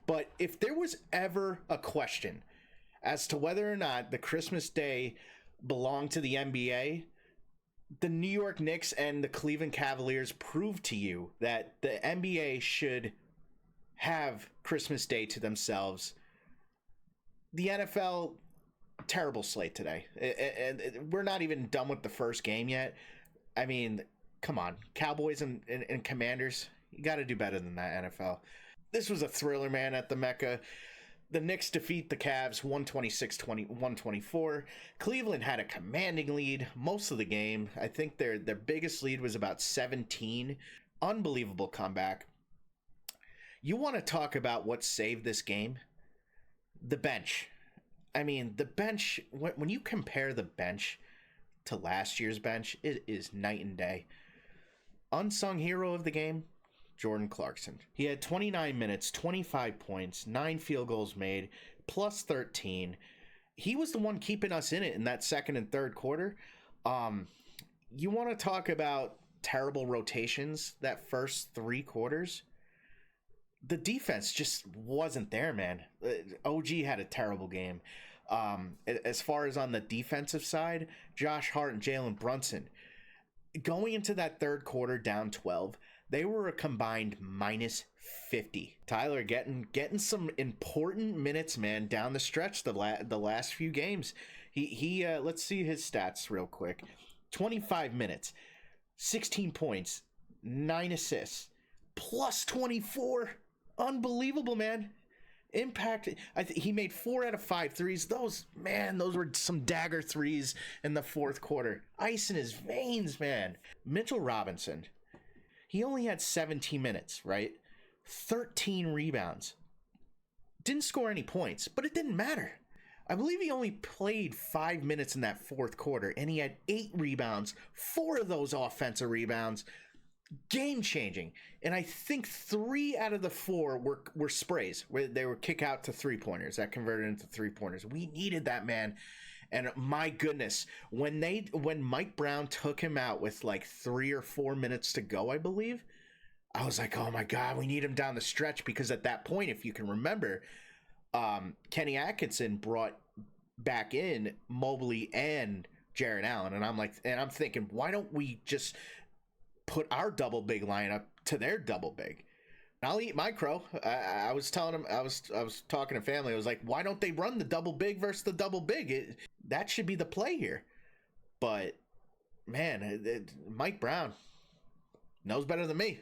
But if there was ever a question as to whether or not the Christmas Day belonged to the NBA, the New York Knicks and the Cleveland Cavaliers proved to you that the NBA should have Christmas Day to themselves. The NFL, terrible slate today. And we're not even done with the first game yet. I mean, come on. Cowboys and Commanders, you got to do better than that, NFL. This was a thriller, man, at the Mecca. The Knicks defeat the Cavs 126-124. Cleveland had a commanding lead most of the game. I think their biggest lead was about 17. Unbelievable comeback. You want to talk about what saved this game? The bench. I mean, the bench, when you compare the bench to last year's bench, it is night and day. Unsung hero of the game, Jordan Clarkson. He had 29 minutes, 25 points, 9 field goals made, plus 13. He was the one keeping us in it in that second and third quarter. You want to talk about terrible rotations that first 3 quarters? The defense just wasn't there, man. OG had a terrible game. As far as on the defensive side, Josh Hart and Jalen Brunson, going into that third quarter down 12, they were a combined minus 50. Tyler getting some important minutes, man, down the stretch the last few games. He let's see his stats real quick. 25 minutes, 16 points, 9 assists, plus 24. Unbelievable, man. Impact. He made 4 out of 5 threes. Those were some dagger threes in the fourth quarter. Ice in his veins, man. Mitchell Robinson, he only had 17 minutes, right? 13 rebounds. Didn't score any points, but it didn't matter. I believe he only played 5 minutes in that fourth quarter, and he had 8 rebounds, 4 of those offensive rebounds. Game changing. And I think 3 out of the 4 were sprays, where they were kick out to 3-pointers that converted into 3-pointers. We needed that, man. And my goodness, when Mike Brown took him out with like 3 or 4 minutes to go, I believe, I was like, oh my God, we need him down the stretch, because at that point, if you can remember, Kenny Atkinson brought back in Mobley and Jared Allen. And I'm thinking, why don't we just put our double big lineup to their double big? I'll eat my crow. I was telling him, I was talking to family. I was like, why don't they run the double big versus the double big? That should be the play here. But man, Mike Brown knows better than me.